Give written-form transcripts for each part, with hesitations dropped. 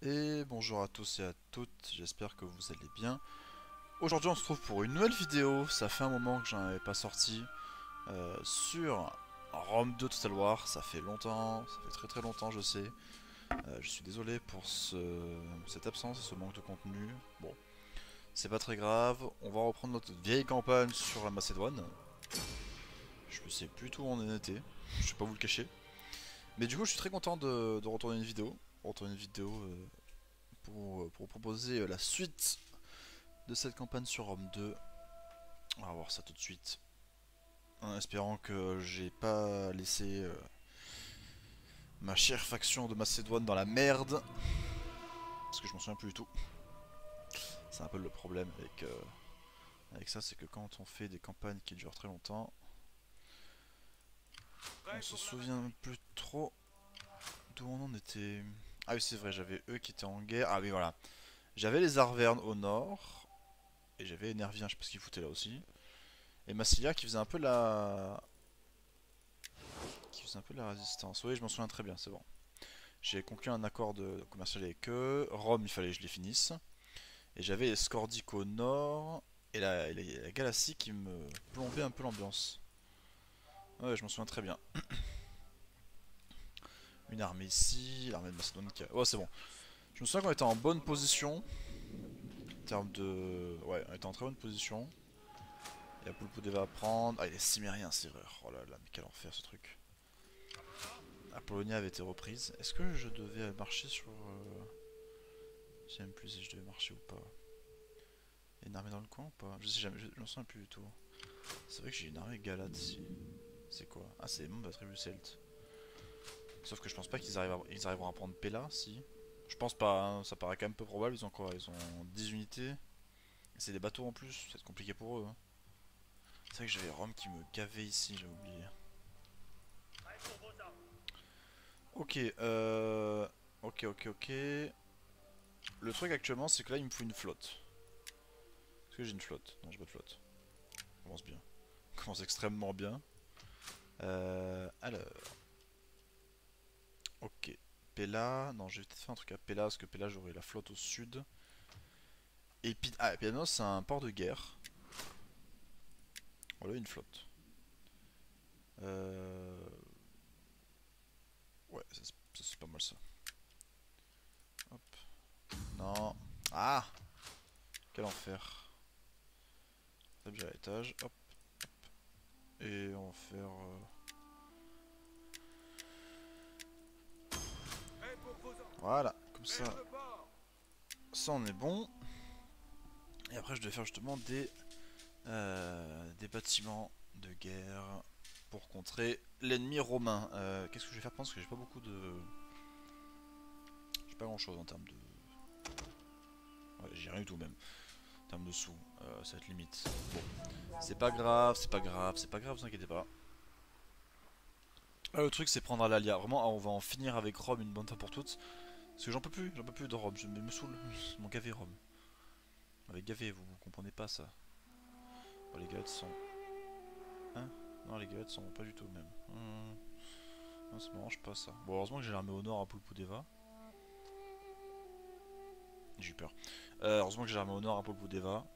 Et bonjour à tous et à toutes, j'espère que vous allez bien. Aujourd'hui on se trouve pour une nouvelle vidéo, ça fait un moment que j'en avais pas sorti sur Rome 2 Total War, ça fait longtemps, ça fait très longtemps je sais. Je suis désolé pour cette absence et ce manque de contenu. Bon, c'est pas très grave, on va reprendre notre vieille campagne sur la Macédoine. Je sais plus tout où on en était, je vais pas vous le cacher. Mais du coup je suis très content de retourner une vidéo. Retourner une vidéo pour vous proposer la suite de cette campagne sur Rome 2. On va voir ça tout de suite. En espérant que j'ai pas laissé ma chère faction de Macédoine dans la merde. Parce que je m'en souviens plus du tout. C'est un peu le problème avec ça, c'est que quand on fait des campagnes qui durent très longtemps, on se souvient plus trop d'où on en était. Ah oui c'est vrai, j'avais eux qui étaient en guerre. Ah oui voilà. J'avais les Arvernes au nord. Et j'avais les Nerviens, je sais pas ce qu'ils foutaient là aussi. Et Massilia qui faisait un peu de la résistance. Oui, je m'en souviens très bien, c'est bon. J'ai conclu un accord de commercial avec eux. Rome, il fallait que je les finisse. Et j'avais les Scordiques au nord. Et la Galatie qui me plombait un peu l'ambiance. Ouais, je m'en souviens très bien. Une armée ici, l'armée de Macédoine qui a... Oh, c'est bon. Je me souviens qu'on était en bonne position. En termes de... Ouais, on était en très bonne position. Il y a Pulpudeva à prendre. Ah, il est Cimérien, c'est vrai. Oh là là, mais quel enfer ce truc. Apollonia avait été reprise. Est-ce que je devais marcher sur... Je sais même plus si je devais marcher ou pas. Il y a une armée dans le coin ou pas? Je sais jamais, je m'en souviens plus du tout. C'est vrai que j'ai une armée galate ici. C'est quoi? Ah, c'est les membres de la tribu celte. Sauf que je pense pas ils arriveront à prendre Pella, si. Je pense pas, hein, ça paraît quand même peu probable. Ils ont quoi? Ils ont 10 unités. C'est des bateaux en plus, ça va être compliqué pour eux. Hein. C'est vrai que j'avais Rome qui me gavait ici, j'ai oublié. Ok, ok. Le truc actuellement, c'est que là, il me faut une flotte. Est-ce que j'ai une flotte? Non, j'ai pas de flotte. Ça commence bien. Ça commence extrêmement bien. Alors, ok. Pella, non, je vais peut-être faire un truc à Pella parce que Pella j'aurai la flotte au sud. Et Pianos c'est un port de guerre. Voilà une flotte. Euh... Ouais, ça c'est pas mal ça. Hop. Non. Ah, quel enfer. Déjà à l'étage. Hop. Et on va faire. Voilà, comme ça. Ça on est bon. Et après je devais faire justement des bâtiments de guerre pour contrer l'ennemi romain. Qu'est-ce que je vais faire? Parce que j'ai pas beaucoup de... J'ai pas grand chose en termes de... Ouais, j'ai rien du tout même. En termes de sous, ça va être limite. Bon, c'est pas grave, vous inquiétez pas. Le truc c'est prendre à l'Alia. Vraiment, on va en finir avec Rome une bonne fois pour toutes. Parce que j'en peux plus de Rome, je me saoule. Mon gavé Rome. Avec gavé, vous comprenez pas ça. Bon, les galettes sont... Hein? Non, les galettes sont pas du tout même. Non, ça m'arrange pas ça. Bon, heureusement que j'ai l'armée au nord à Pulpudeva. J'ai eu peur. Heureusement que j'ai l'armée au nord à Pulpudeva.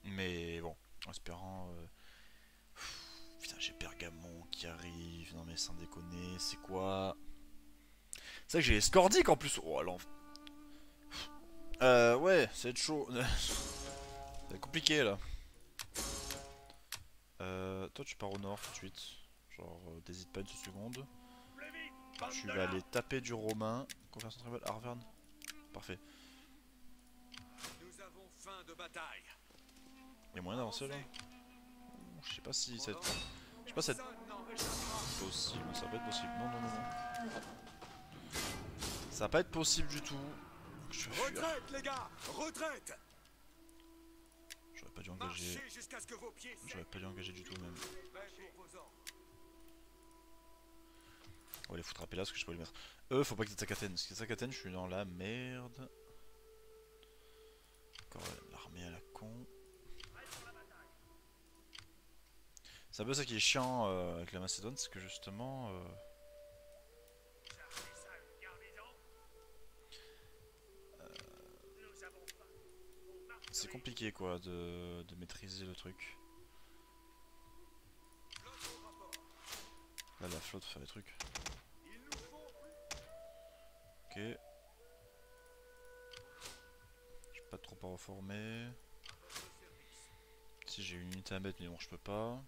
Mais bon, en espérant... Putain, j'ai Pergamon qui arrive. Non mais sans déconner, c'est quoi? C'est vrai que j'ai les Scordiques en plus. Oh, l'enf... Ouais, ça va être chaud. C'est compliqué là. Toi, tu pars au nord tout de suite. Genre, t'hésites pas une seconde. Tu vas aller taper du romain. Conversion tribale, Arverne. Parfait. Nous avons faim de bataille. Y'a moyen d'avancer là? Je sais pas si ça va être... Je sais pas si ça va être possible. Ça va pas être possible. Non. Ça va pas être possible du tout. Je vais fuir. Retraite, les gars! Retraite! J'aurais pas dû engager. Marchez jusqu'à ce que vos pieds J'aurais pas dû engager du tout même. Prêts pour vos ordres. On va les foutre à Pélas parce que je peux les mettre. Eux, faut pas qu'ils attaquent Athènes. Parce qu'ils attaquent Athènes, je suis dans la merde. Encore l'armée à la con. C'est un peu ça qui est chiant avec la Macédoine, c'est que justement... C'est compliqué quoi de maîtriser le truc. Là la flotte fait des trucs. Ok. J'ai pas trop à reformer. Si j'ai une unité à mettre mais bon je peux pas.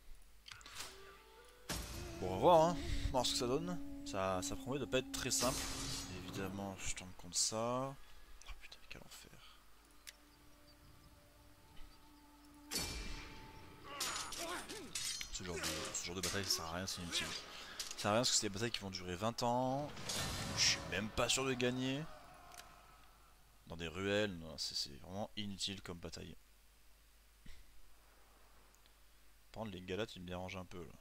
Bon on va voir hein, on va voir ce que ça donne. Ça promet de pas être très simple. Évidemment je tombe contre ça. Oh putain quel enfer. Ce genre de bataille ça sert à rien, c'est inutile. Ça sert à rien parce que c'est des batailles qui vont durer 20 ans. Je suis même pas sûr de gagner. Dans des ruelles, c'est vraiment inutile comme bataille. Par contre les galates ils me dérangent un peu là.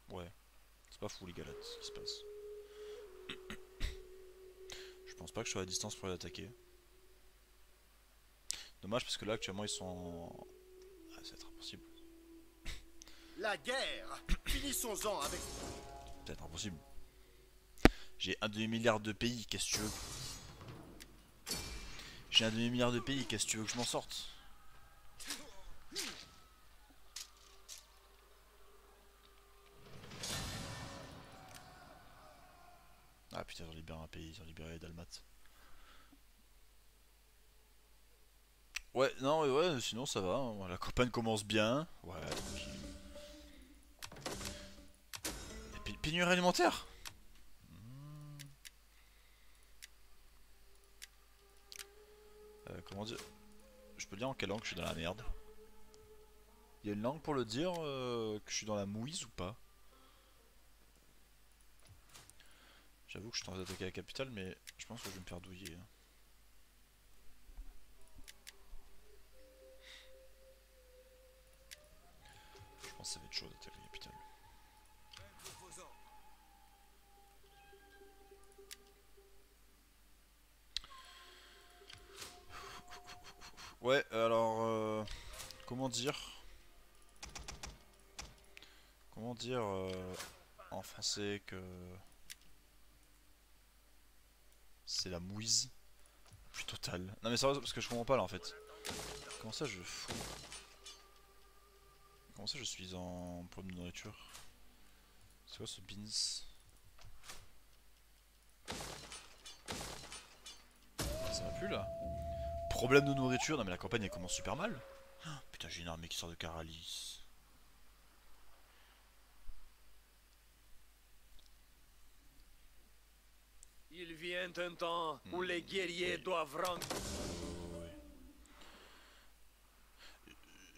Ouais, c'est pas fou les galates ce qui se passe. Je pense pas que je sois à distance pour les attaquer. Dommage parce que là actuellement ils sont en... Ah, ça va être impossible. La guerre. Finissons-en avec. Peut-être impossible. J'ai un demi-milliard de pays, qu'est-ce que tu veux? J'ai un demi-milliard de pays, qu'est-ce que tu veux que je m'en sorte? Ah putain, ils ont libéré un pays, ils ont libéré les Dalmates. Ouais, non, ouais, sinon ça va, hein. La campagne commence bien. Ouais, tranquille. Pénurie alimentaire. Comment dire? Je peux dire en quelle langue je suis dans la merde? Il y a une langue pour le dire que je suis dans la mouise ou pas? J'avoue que je suis en train d'attaquer la capitale, mais je pense que je vais me faire douiller. Je pense que ça va être chaud d'attaquer la capitale. Ouais, alors... comment dire? Comment dire en français que... C'est la mouise? Plus totale. Non mais sérieux, parce que je comprends pas là en fait. Comment ça je fous? Comment ça je suis en problème de nourriture? C'est quoi ce beans? Ça va plus là? Problème de nourriture? Non mais la campagne elle commence super mal. Ah, putain j'ai une armée qui sort de Caralis. Il vient un temps où les guerriers doivent rendre.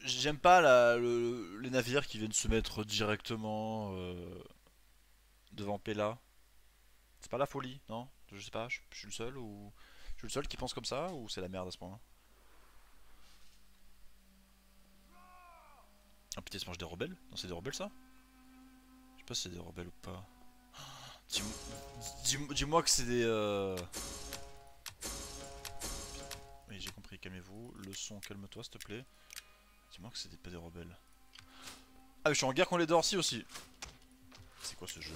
J'aime pas les navires qui viennent se mettre directement devant Pella. C'est pas la folie, non? Je sais pas, je suis le seul ou... Je suis le seul qui pense comme ça ou c'est la merde à ce point-là? Ah putain, ils se mangent des rebelles? Non, c'est des rebelles ça? Je sais pas si c'est des rebelles ou pas. Dis-moi que c'est des... Oui, j'ai compris, calmez-vous. Le son, calme-toi s'il te plaît. Dis-moi que c'est pas des rebelles. Ah, mais je suis en guerre contre les Dorcy aussi. C'est quoi ce jeu?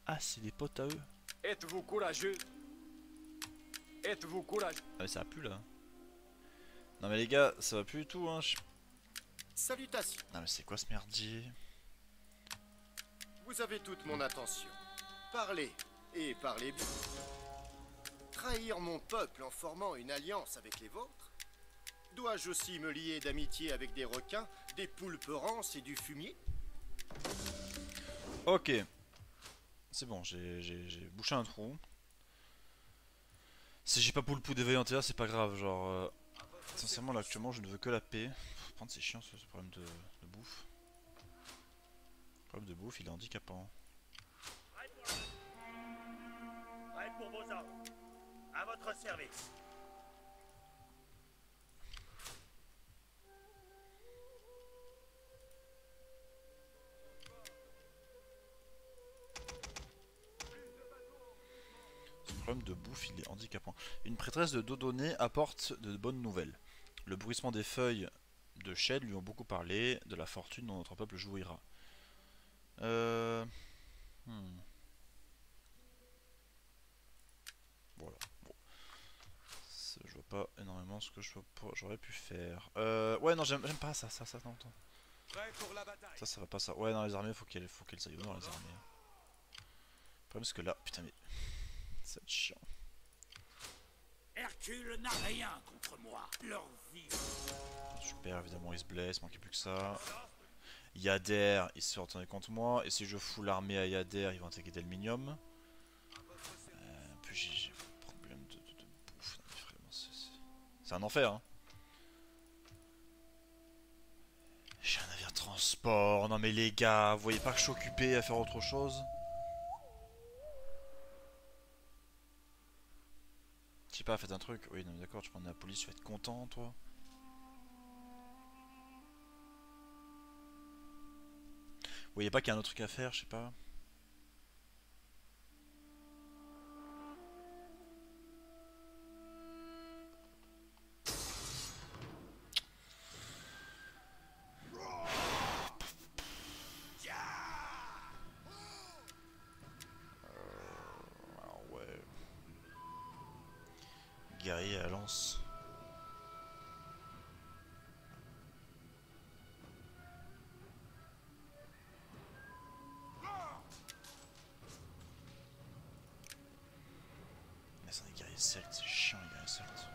Ah, c'est des potes à eux. Êtes-vous courageux? Êtes-vous courageux? Ah, mais ça a plus là. Non, mais les gars, ça va plus du tout hein. Salutations. Non, mais c'est quoi ce merdier? Vous avez toute mon attention. Parlez, et parlez bien. Trahir mon peuple en formant une alliance avec les vôtres? Dois-je aussi me lier d'amitié avec des requins, des poulpes rances et du fumier? Ok. C'est bon, j'ai bouché un trou. Si j'ai pas pour le pou d'éveil en terre, c'est pas grave. Genre, sincèrement, là actuellement, je ne veux que la paix. Prendre c'est chiant ce problème de bouffe. Le problème de bouffe, il est handicapant. Prêt pour vos ordres. À votre service. Ce problème de bouffe, il est handicapant. Une prêtresse de Dodonné apporte de bonnes nouvelles. Le bruissement des feuilles de chêne lui ont beaucoup parlé de la fortune dont notre peuple jouira. Hmm. pas énormément ce que j'aurais pu faire. Ouais, non, j'aime pas ça, non, attends. Prêt pour la bataille. Ça va pas ça. Ouais, dans les armées, faut qu'elles aillent dans les armées. Le problème, c'est que là, putain, mais. Ça va être chiant. Hercule n'a rien contre moi. Leur vie. Super, évidemment, il se blesse, manquait plus que ça. Yader, il se fait retourner contre moi. Et si je fous l'armée à Yader, ils vont attaquer Delminium. En plus, j'ai un problème de bouffe. Non, mais vraiment, c'est un enfer, hein. J'ai un navire de transport. Non, mais les gars, vous voyez pas que je suis occupé à faire autre chose? Je sais pas, faites un truc. Oui, non, mais d'accord, tu prends la police, tu vas être content, toi. Vous voyez pas qu'il y a un autre truc à faire, je sais pas. Alors ouais. Guerrier à lance. Mais c'est un guerrier celte, c'est chiant les guerriers celtes.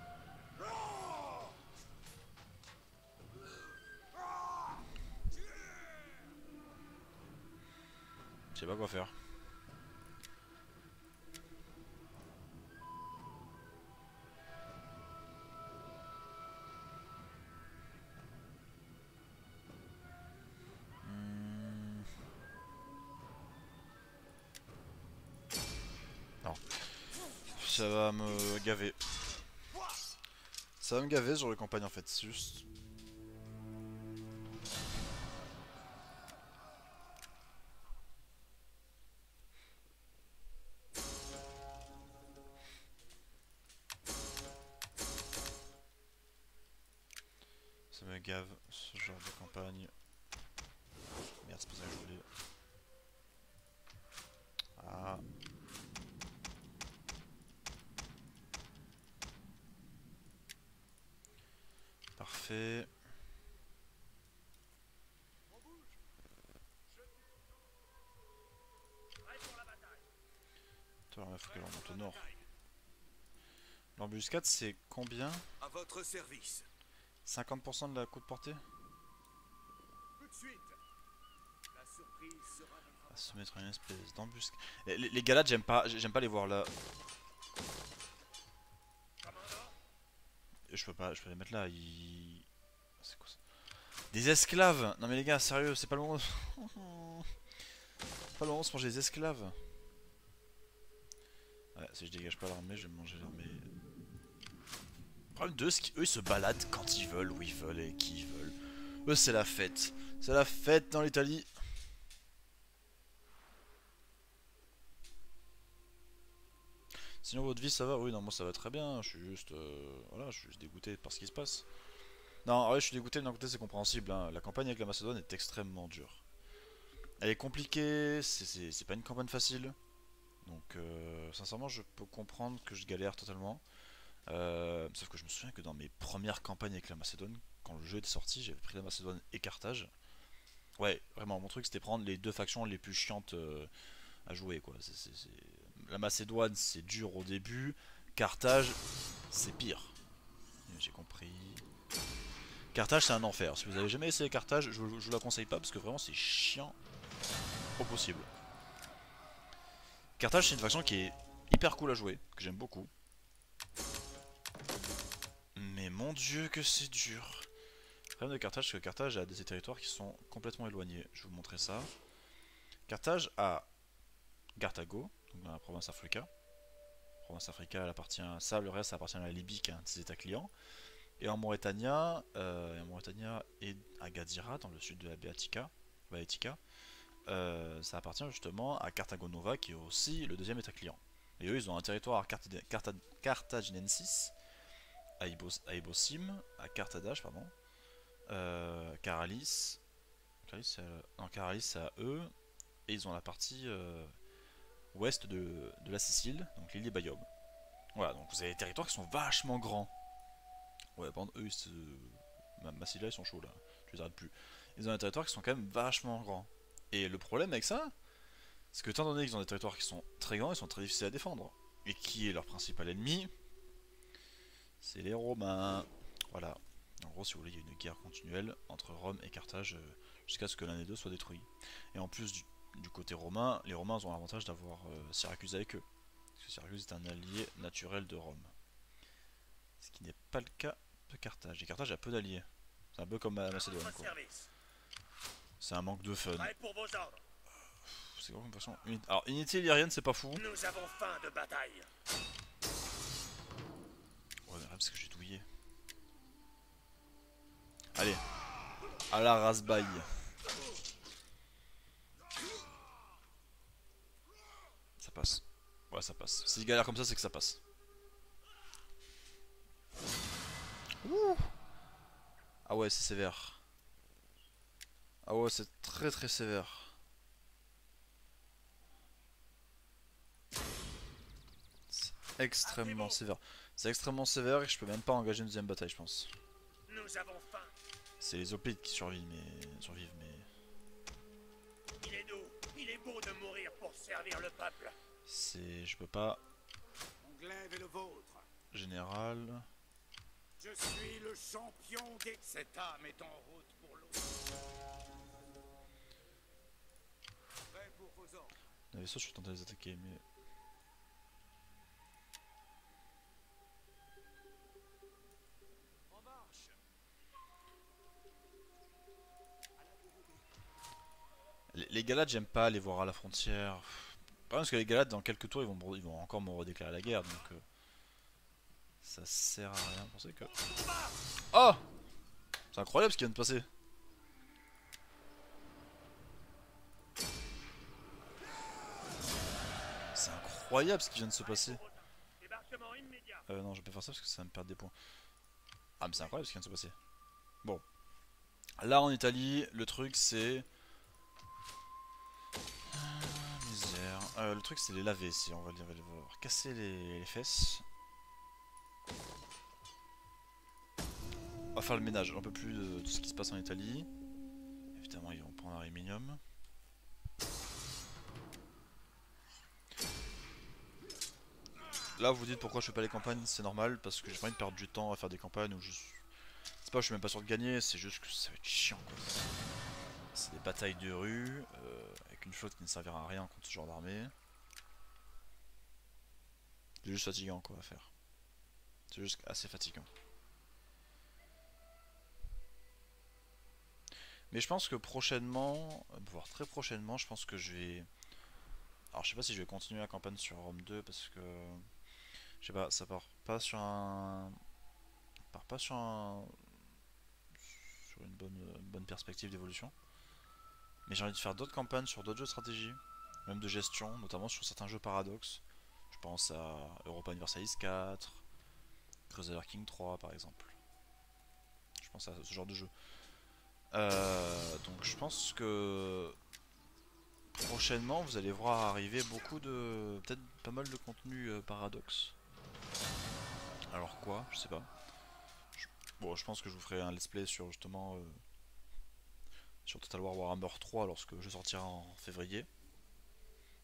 Je sais pas quoi faire. Non. Ça va me gaver. Ça va me gaver sur les campagnes en fait, c'est juste. Ça me gave ce genre de campagne. Merde, c'est pas ça que je voulais. Ah. Parfait. Toi, il faut qu'elle remonte au nord. L'embuscade, c'est combien? À votre service. 50% de la coup de portée? Tout de suite. La surprise sera votre À se mettre une espèce d'embuscade. Les galades, j'aime pas les voir là. Je peux les mettre là. C'est quoi ça? Des esclaves! Non mais les gars, sérieux, c'est pas le moment. Pas le moment de se manger des esclaves. Ouais, si je dégage pas l'armée, je vais me manger l'armée. Le problème d'eux, c'est qu'eux ils se baladent quand ils veulent, où ils veulent et qui ils veulent. Eux, c'est la fête. C'est la fête dans l'Italie. Sinon, votre vie ça va? Oui, non, moi ça va très bien. Je suis juste. Voilà, je suis juste dégoûté par ce qui se passe. Non, ouais, je suis dégoûté, mais d'un côté, c'est compréhensible. Hein. La campagne avec la Macédoine est extrêmement dure. Elle est compliquée, c'est pas une campagne facile. Donc, sincèrement, je peux comprendre que je galère totalement. Sauf que je me souviens que dans mes premières campagnes avec la Macédoine, quand le jeu était sorti, j'avais pris la Macédoine et Carthage. Ouais, vraiment, mon truc c'était prendre les deux factions les plus chiantes à jouer, quoi. La Macédoine, c'est dur au début. Carthage, c'est pire. J'ai compris. Carthage, c'est un enfer. Si vous avez jamais essayé Carthage, je vous la conseille pas parce que vraiment c'est chiant au possible. Carthage, c'est une faction qui est hyper cool à jouer, que j'aime beaucoup. Mais mon dieu que c'est dur. Le problème de Carthage, c'est que Carthage a des territoires qui sont complètement éloignés. Je vais vous montrer ça. Carthage a Carthago, donc dans la province Africa. La province Africa, elle appartient à ça, le reste ça appartient à la Libye, qui est un de ses états clients. Et en Mauritania et à Gadira, dans le sud de la Baetica, ça appartient justement à Carthago Nova, qui est aussi le deuxième état client. Et eux, ils ont un territoire cartaginensis, à Ibosim, à Carthage, pardon, Caralis, Caralis c'est à eux, et ils ont la partie ouest de la Sicile, donc l'île des Bayum. Voilà, donc vous avez des territoires qui sont vachement grands. Ouais, par contre, eux, Massilia, ils sont chauds là. Je les arrête plus. Ils ont des territoires qui sont quand même vachement grands. Et le problème avec ça, c'est que étant donné qu'ils ont des territoires qui sont très grands, ils sont très difficiles à défendre. Et qui est leur principal ennemi? C'est les Romains. Voilà. En gros, si vous voulez, il y a une guerre continuelle entre Rome et Carthage jusqu'à ce que l'un des deux soit détruit. Et en plus du côté romain, les Romains ont l'avantage d'avoir Syracuse avec eux. Parce que Syracuse est un allié naturel de Rome. Ce qui n'est pas le cas de Carthage. Et Carthage a peu d'alliés. C'est un peu comme Macédoine, quoi. C'est un manque de fun. C'est quoi comme façon. Alors, unité illyrienne, c'est pas fou. Nous avons faim de bataille. Ouais, mais parce que j'ai douillé. Allez. À la rasbaille. Ça passe. Ouais, ça passe. S'il galère comme ça, c'est que ça passe. Ouh. Ah ouais, c'est sévère. Ah ouais, c'est très très sévère. C'est extrêmement sévère. C'est extrêmement sévère et je peux même pas engager une deuxième bataille, je pense. Nous avons faim. C'est les hoplites qui survivent, mais... Il est doux. Il est beau de mourir pour servir le peuple. C'est... Je peux pas... Mon glaive est le vôtre. Général... Je suis le champion des... Cette âme est en route pour l'autre. Prêt pour vos ordres. Les vaisseaux, je suis tenté de les attaquer, mais... En marche. Les Galates, j'aime pas les voir à la frontière. Parce que les Galates, dans quelques tours, ils vont encore me redéclarer la guerre, donc... ça sert à rien, vous pensez que... Oh! C'est incroyable ce qui vient de passer. C'est incroyable ce qui vient de se passer. Débarquement immédiat. Non, je vais pas faire ça parce que ça va me perdre des points. Ah, mais c'est incroyable ce qui vient de se passer. Bon. Là, en Italie, le truc, c'est... misère. Le truc, c'est les laver, si on va les voir. Casser les fesses. On va faire le ménage. On peut plus de tout ce qui se passe en Italie. Évidemment, ils vont prendre un Riminium. Là, vous vous dites pourquoi je fais pas les campagnes, c'est normal, parce que j'ai pas envie de perdre du temps à faire des campagnes où juste... C'est pas que je suis même pas sûr de gagner, c'est juste que ça va être chiant, quoi. C'est des batailles de rue, avec une flotte qui ne servira à rien contre ce genre d'armée. C'est juste fatigant, quoi, à faire. C'est juste assez fatigant. Mais je pense que prochainement, voire très prochainement, je pense que je vais... Alors je sais pas si je vais continuer la campagne sur Rome 2 parce que... Je sais pas, ça part pas sur un... part pas sur un... sur une bonne perspective d'évolution. Mais j'ai envie de faire d'autres campagnes sur d'autres jeux de stratégie, même de gestion, notamment sur certains jeux paradoxes. Je pense à Europa Universalis 4, Crusader King 3 par exemple. Je pense à ce genre de jeu. Donc je pense que prochainement vous allez voir arriver beaucoup de... peut-être pas mal de contenu paradoxe. Alors quoi? Je sais pas. Bon, je pense que je vous ferai un let's play sur justement sur Total War Warhammer 3 lorsque le jeu sortira en février.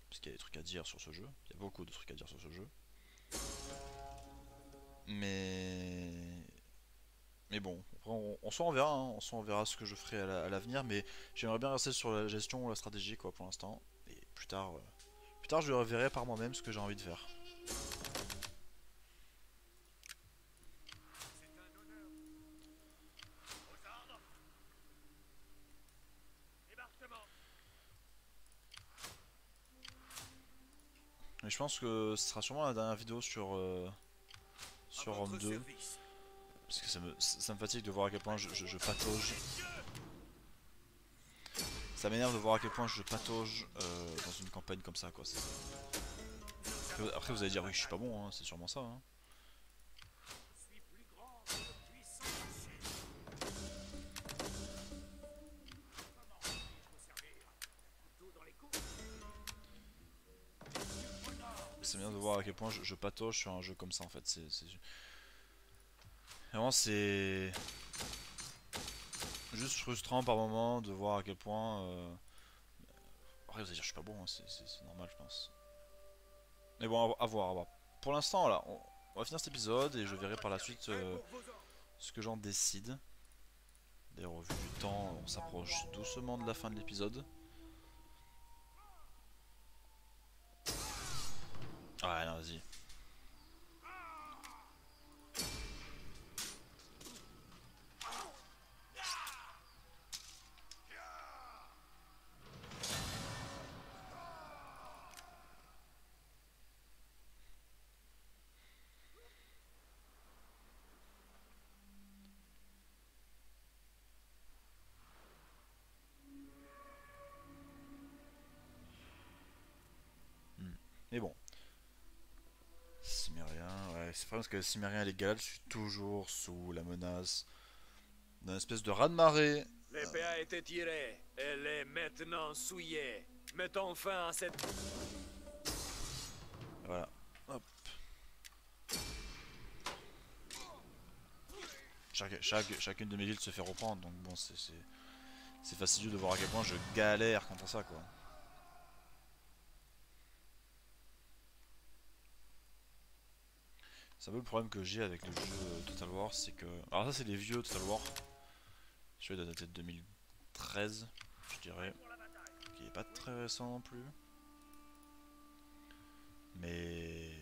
Parce qu'il y a des trucs à dire sur ce jeu. Il y a beaucoup de trucs à dire sur ce jeu. Mais bon, on s'en verra, hein. On verra ce que je ferai à l'avenir, mais j'aimerais bien rester sur la gestion ou la stratégie quoi pour l'instant. Et plus tard je verrai par moi-même ce que j'ai envie de faire. C'est un honneur. Aux ordres. Débarquement. Mais je pense que ce sera sûrement la dernière vidéo sur Rome 2. Service. Parce que ça me fatigue de voir à quel point je patauge. Ça m'énerve de voir à quel point je patauge dans une campagne comme ça quoi. Après vous allez dire oui je suis pas bon, hein, c'est sûrement ça. Hein. Je suis plus grand que le puissant Achille. Comment faut servir? Couteau dans les coups. C'est bien de voir à quel point je patauge sur un jeu comme ça en fait. Vraiment, c'est juste frustrant par moment de voir à quel point. Après, vous allez dire, je suis pas bon, hein, c'est normal, je pense. Mais bon, à voir, à voir. Pour l'instant, là, on va finir cet épisode et je verrai par la suite Prêt pour vos ordres. ce que j'en décide. D'ailleurs, au vu du temps, on s'approche doucement de la fin de l'épisode. Ouais, non, vas-y. Mais bon. Cimérien, ouais, c'est pas parce que Cimérien et les Galades, je suis toujours sous la menace d'un espèce de raz-de-marée. L'épée a été tirée. Elle est maintenant souillée. Mettons fin à cette... Voilà. Hop. Chacune de mes villes se fait reprendre, donc bon, c'est fastidieux de voir à quel point je galère contre ça, quoi. C'est un peu le problème que j'ai avec le jeu Total War, c'est que... Alors ça c'est les vieux Total War. Celui-là doit dater de 2013, je dirais. Qui est pas très récent non plus. Mais...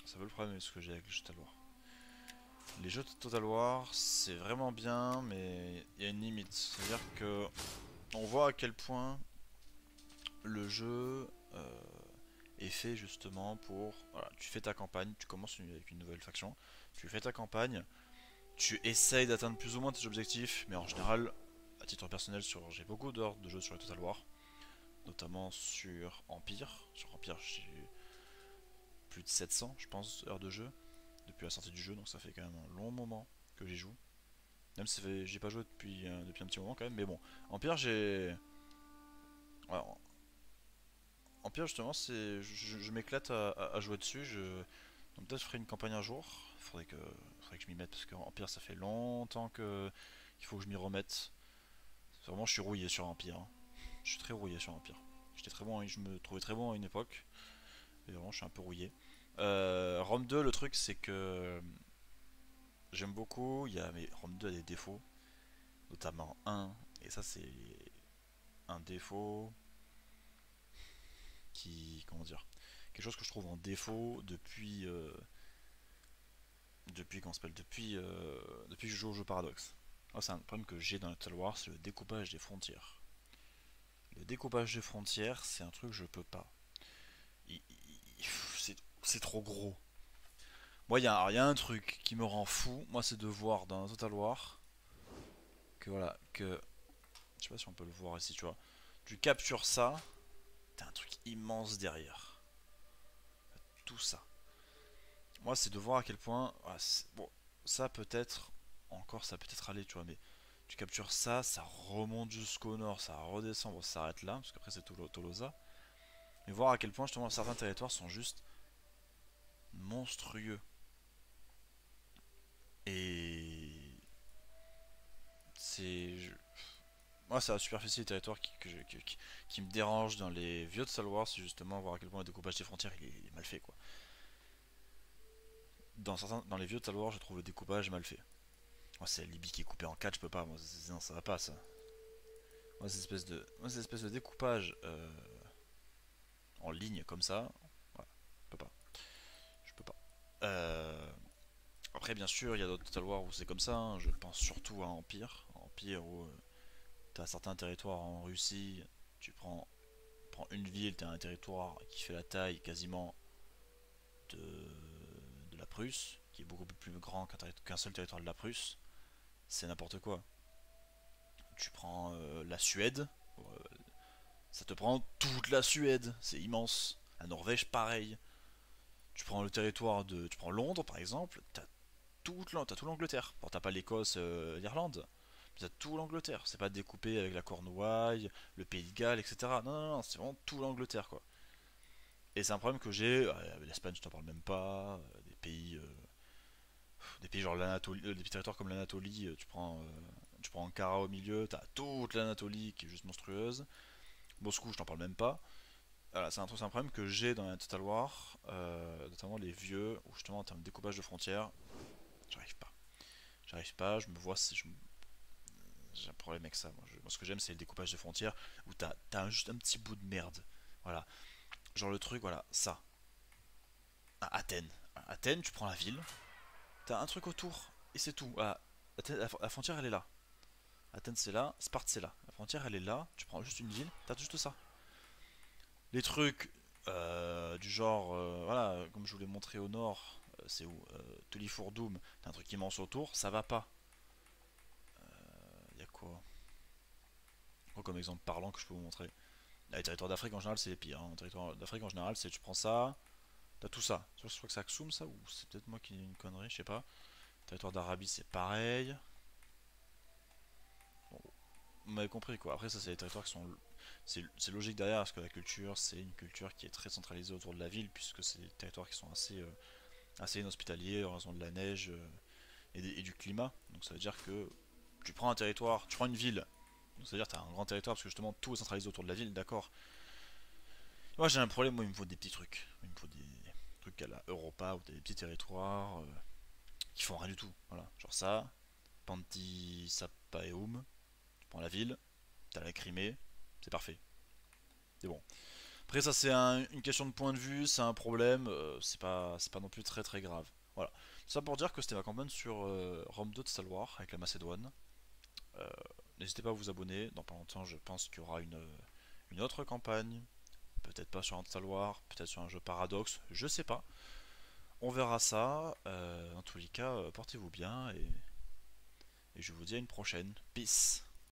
C'est un peu le problème avec ce que j'ai avec le jeu Total War. Les jeux de Total War, c'est vraiment bien, mais il y a une limite. C'est-à-dire que... On voit à quel point le jeu est fait justement pour... Voilà, tu fais ta campagne, tu commences avec une nouvelle faction, tu fais ta campagne, tu essayes d'atteindre plus ou moins tes objectifs, mais en général, à titre personnel, j'ai beaucoup d'heures de jeu sur les Total War, notamment sur Empire. Sur Empire, j'ai eu plus de 700, je pense, heures de jeu depuis la sortie du jeu, donc ça fait quand même un long moment que j'y joue. Même si j'ai pas joué depuis un petit moment quand même, mais bon. Empire, j'ai... Ouais, Empire justement, je m'éclate à jouer dessus. Donc peut-être je ferai une campagne un jour. Faudrait que je m'y mette parce que Empire ça fait longtemps qu'il faut que je m'y remette. Vraiment je suis rouillé sur Empire, hein. Je suis très rouillé sur Empire. J'étais très bon, je me trouvais très bon à une époque. Et vraiment je suis un peu rouillé. Rome 2, le truc c'est que j'aime beaucoup. Mais Rome 2 a des défauts, notamment un. Et ça c'est un défaut comment dire, quelque chose que je trouve en défaut depuis que je joue au jeu Paradox. C'est un problème que j'ai dans Total War, c'est le découpage des frontières. Le découpage des frontières, c'est un truc que je peux pas. C'est trop gros. Moi, il y a un truc qui me rend fou, moi, c'est de voir dans Total War que voilà, que je sais pas si on peut le voir ici, tu vois. Tu captures ça, t'as un truc immense derrière. Tout ça. Moi, c'est de voir à quel point. Bon, ça peut-être. Encore, ça peut être aller, tu vois, mais tu captures ça, ça remonte jusqu'au nord, ça redescend, bon, ça s'arrête là, parce qu'après c'est Tolosa. Mais voir à quel point, justement, certains territoires sont juste monstrueux. Et. C'est. Moi, c'est la superficie des territoires qui me dérange dans les vieux de Star Wars, c'est justement voir à quel point le découpage des frontières il est mal fait, quoi. Dans les vieux de Star Wars, je trouve le découpage mal fait. Moi, c'est la Libye qui est coupée en 4, je peux pas. Moi, non, ça va pas ça. Moi, ces espèces de découpage en ligne comme ça, voilà, je peux pas. Je peux pas. Après, bien sûr, il y a d'autres Total War où c'est comme ça, hein. Je pense surtout à Empire. Empire où t'as certains territoires en Russie, prends une ville, t'as un territoire qui fait la taille quasiment de, de la Prusse, qui est beaucoup plus grand qu'un seul territoire de la Prusse. C'est n'importe quoi. Tu prends la Suède, euh, ça te prend toute la Suède, c'est immense. La Norvège, pareil. Tu prends Londres par exemple, t'as toute l'Angleterre. Bon, t'as pas l'Écosse, l'Irlande, mais t'as tout l'Angleterre. C'est pas découpé avec la Cornouaille, le Pays de Galles, etc. Non, non, non, c'est vraiment tout l'Angleterre, quoi. Et c'est un problème que j'ai. L'Espagne, je t'en parle même pas. Des pays Des pays genre l'Anatolie, des territoires comme l'Anatolie, tu prends Ankara au milieu, t'as toute l'Anatolie qui est juste monstrueuse. Moscou, je t'en parle même pas. Voilà, c'est un problème que j'ai dans la Total War, notamment les vieux, où justement en termes de découpage de frontières, j'arrive pas. J'arrive pas, je me vois si je j'ai un problème avec ça. Moi, ce que j'aime, c'est le découpage de frontières où juste un petit bout de merde. Voilà. Genre le truc, voilà, ça. À Athènes. À Athènes, tu prends la ville, t'as un truc autour, et c'est tout. Voilà. La frontière, elle est là. Athènes, c'est là. Sparte, c'est là. La frontière, elle est là. Tu prends juste une ville, t'as juste ça. Les trucs du genre, voilà, comme je vous l'ai montré au nord, c'est où Tulifourdoum, t'as un truc immense autour, ça va pas. Y a quoi? Comme exemple parlant que je peux vous montrer. Les territoires d'Afrique en général c'est les pires. Hein. Les territoires d'Afrique en général c'est tu prends ça, t'as tout ça. Je crois que c'est Aksum ça ou c'est peut-être moi qui ai une connerie, je sais pas. Territoire d'Arabie c'est pareil. Bon, vous m'avez compris quoi. Après ça c'est les territoires qui sont... C'est logique derrière parce que la culture c'est une culture qui est très centralisée autour de la ville puisque c'est des territoires qui sont assez inhospitaliers en raison de la neige et du climat. Donc ça veut dire que tu prends un territoire, tu prends une ville. Donc ça veut dire que tu as un grand territoire parce que justement tout est centralisé autour de la ville, d'accord. Moi j'ai un problème, moi il me faut des petits trucs. Il me faut des trucs à la Europa où t'as des petits territoires qui font rien du tout. Voilà, genre ça, Pantisapaeum, tu prends la ville, t'as la Crimée, c'est parfait. C'est bon. Après ça c'est une question de point de vue, c'est un problème, c'est pas non plus très très grave. Voilà. Ça pour dire que c'était ma campagne sur Rome 2 de Star Wars avec la Macédoine. Euh, N'hésitez pas à vous abonner, dans pas longtemps je pense qu'il y aura une autre campagne. Peut-être pas sur un Star Wars, peut-être sur un jeu Paradox, je sais pas. On verra ça. En tous les cas, portez-vous bien et je vous dis à une prochaine. Peace.